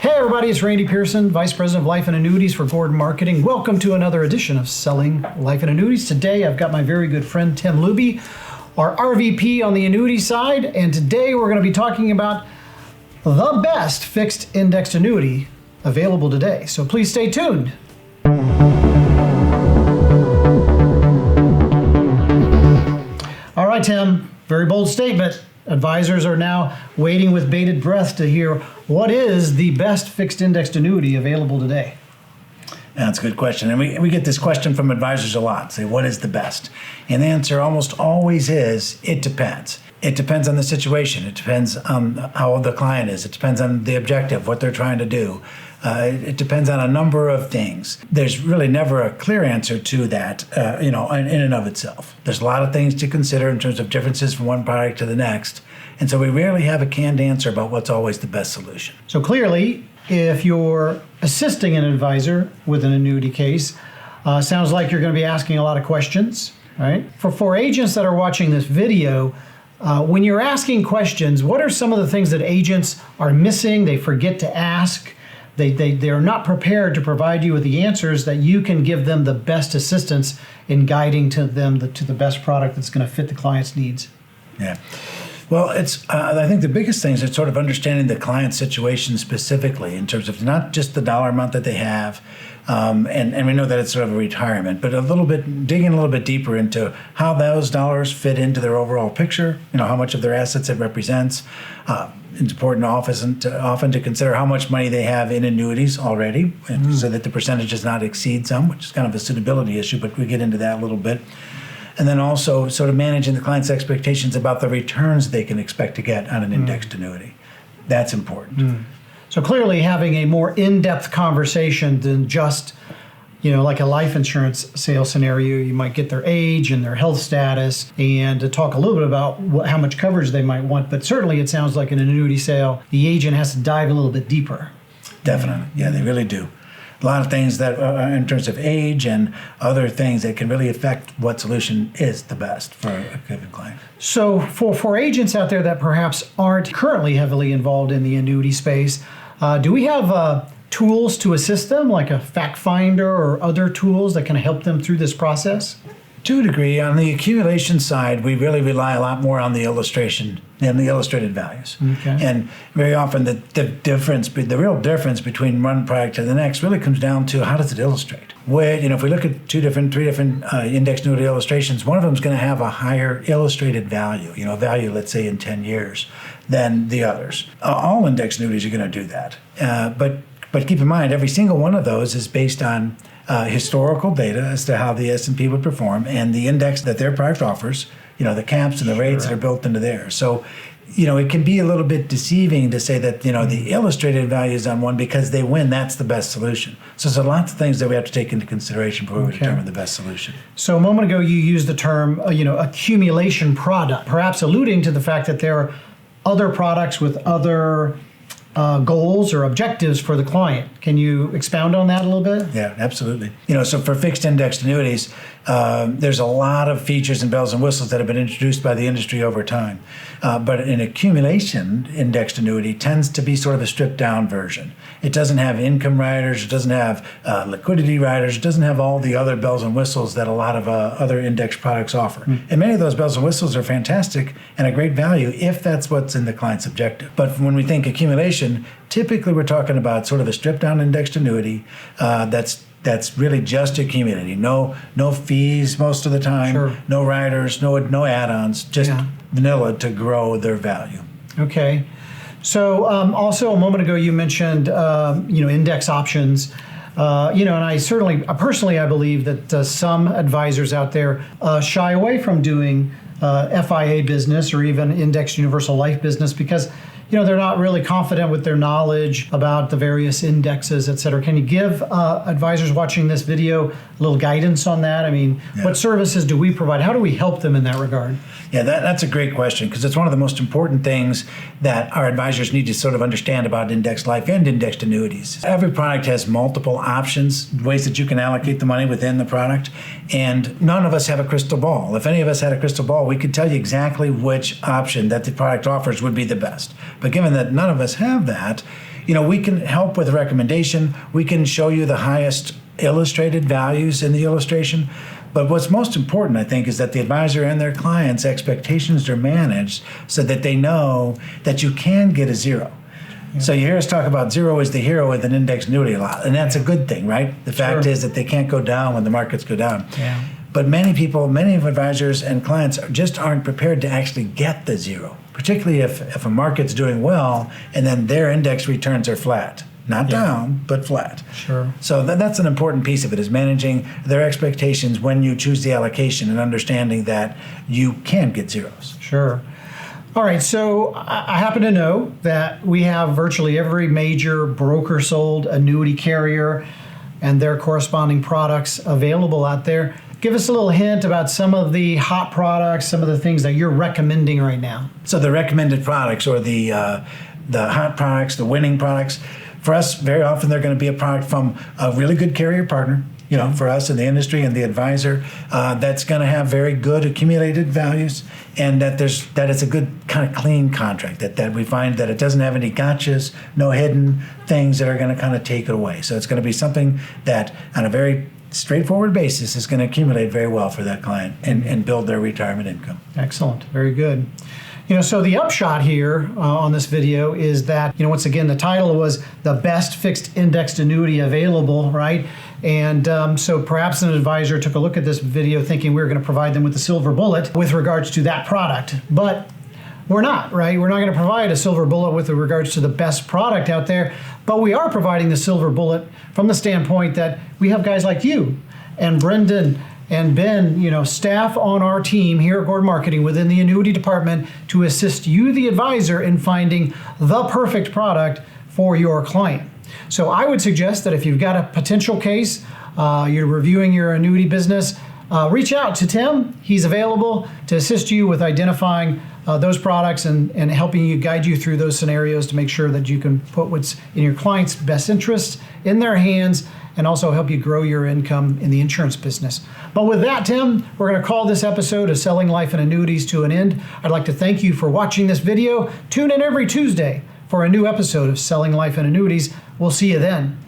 Hey everybody, it's Randy Pearson, Vice President of Life and Annuities for Gordon Marketing. Welcome to another edition of Selling Life and Annuities. Today I've got my very good friend Tim Luby, our RVP on the annuity side, and today we're going to be talking about the best fixed indexed annuity available today. So please stay tuned. All right, Tim, very bold statement. Advisors are now waiting with bated breath to hear what is the best fixed indexed annuity available today. That's a good question. And we get this question from advisors a lot. Say, what is the best? And the answer almost always is, it depends. It depends on the situation. It depends on how old the client is. It depends on the objective, what they're trying to do. It depends on a number of things. There's really never a clear answer to that, in and of itself. There's a lot of things to consider in terms of differences from one product to the next. And so we rarely have a canned answer about what's always the best solution. So clearly, if you're assisting an advisor with an annuity case, sounds like you're going to be asking a lot of questions, right? For agents that are watching this video, when you're asking questions, what are some of the things that agents are missing, they forget to ask? They are not prepared to provide you with the answers that you can give them the best assistance in guiding to them to the best product that's going to fit the client's needs. Yeah. Well, I think the biggest thing is sort of understanding the client's situation specifically in terms of not just the dollar amount that they have, and we know that it's sort of a retirement, but digging a little bit deeper into how those dollars fit into their overall picture, how much of their assets it represents. It's important often to consider how much money they have in annuities already, so that the percentage does not exceed some, which is kind of a suitability issue, but we get into that a little bit. And then also sort of managing the client's expectations about the returns they can expect to get on an indexed annuity. That's important. So clearly having a more in-depth conversation than just, like a life insurance sales scenario, you might get their age and their health status and to talk a little bit about how much coverage they might want. But certainly it sounds like an annuity sale, the agent has to dive a little bit deeper. Definitely. Yeah, they really do. A lot of things that in terms of age and other things that can really affect what solution is the best for a given client. So for agents out there that perhaps aren't currently heavily involved in the annuity space, do we have tools to assist them, like a fact finder or other tools that can help them through this process? To a degree, on the accumulation side, we really rely a lot more on the illustration and the illustrated values. Okay. And very often the real difference between one product to the next really comes down to how does it illustrate. If we look at three different index annuity illustrations, one of them is going to have a higher illustrated value, value, let's say in 10 years, than the others. All index annuities are going to do that. But keep in mind, every single one of those is based on historical data as to how the S&P would perform and the index that their product offers, the caps and the rates that are built into there. So, it can be a little bit deceiving to say that, the illustrated values on one because they win, that's the best solution. So there's lots of things that we have to take into consideration before we determine the best solution. So a moment ago you used the term, accumulation product, perhaps alluding to the fact that there are other products with other goals or objectives for the client. Can you expound on that a little bit? Yeah, absolutely. So for fixed indexed annuities, there's a lot of features and bells and whistles that have been introduced by the industry over time. But an accumulation indexed annuity tends to be sort of a stripped down version. It doesn't have income riders, it doesn't have liquidity riders, it doesn't have all the other bells and whistles that a lot of other index products offer. And many of those bells and whistles are fantastic and a great value if that's what's in the client's objective. But when we think accumulation, typically we're talking about sort of a stripped down indexed annuity that's really just accumulating. No fees most of the time, Sure. No riders, no add-ons, just vanilla to grow their value. Okay. So also a moment ago you mentioned index options. And I personally I believe that some advisors out there shy away from doing FIA business or even indexed universal life business because they're not really confident with their knowledge about the various indexes, et cetera. Can you give advisors watching this video a little guidance on that? I mean, What services do we provide? How do we help them in that regard? Yeah, that's a great question because it's one of the most important things that our advisors need to sort of understand about indexed life and indexed annuities. Every product has multiple options, ways that you can allocate the money within the product, and none of us have a crystal ball. If any of us had a crystal ball, we could tell you exactly which option that the product offers would be the best. But given that none of us have that, we can help with recommendation. We can show you the highest illustrated values in the illustration. But what's most important, I think, is that the advisor and their clients' expectations are managed so that they know that you can get a zero. So you hear us talk about zero is the hero with an index annuity a lot, and that's a good thing, right? The fact is that they can't go down when the markets go down. Yeah. But many people, many advisors and clients just aren't prepared to actually get the zero, particularly if a market's doing well and then their index returns are flat. Not down, but flat. Sure. So that's an important piece of it, is managing their expectations when you choose the allocation and understanding that you can get zeros. Sure. All right, so I happen to know that we have virtually every major broker sold annuity carrier and their corresponding products available out there. Give us a little hint about some of the hot products, some of the things that you're recommending right now. So the recommended products, or the hot products, the winning products, for us, very often they're going to be a product from a really good carrier partner, for us in the industry and the advisor, that's going to have very good accumulated values, and that it's a good kind of clean contract, that we find that it doesn't have any gotchas, no hidden things that are going to kind of take it away. So it's going to be something that on a very straightforward basis is going to accumulate very well for that client and build their retirement income. Excellent. Very good. So the upshot here on this video is that, once again, the title was the best fixed indexed annuity available, right? And so perhaps an advisor took a look at this video thinking we were going to provide them with the silver bullet with regards to that product. But we're not, right? We're not going to provide a silver bullet with regards to the best product out there, but we are providing the silver bullet from the standpoint that we have guys like you and Brendan and Ben, staff on our team here at Gordon Marketing within the annuity department to assist you, the advisor, in finding the perfect product for your client. So I would suggest that if you've got a potential case, you're reviewing your annuity business, reach out to Tim. He's available to assist you with identifying those products and helping you, guide you through those scenarios to make sure that you can put what's in your client's best interests in their hands and also help you grow your income in the insurance business. But with that, Tim, we're going to call this episode of Selling Life and Annuities to an end. I'd like to thank you for watching this video. Tune in every Tuesday for a new episode of Selling Life and Annuities. We'll see you then.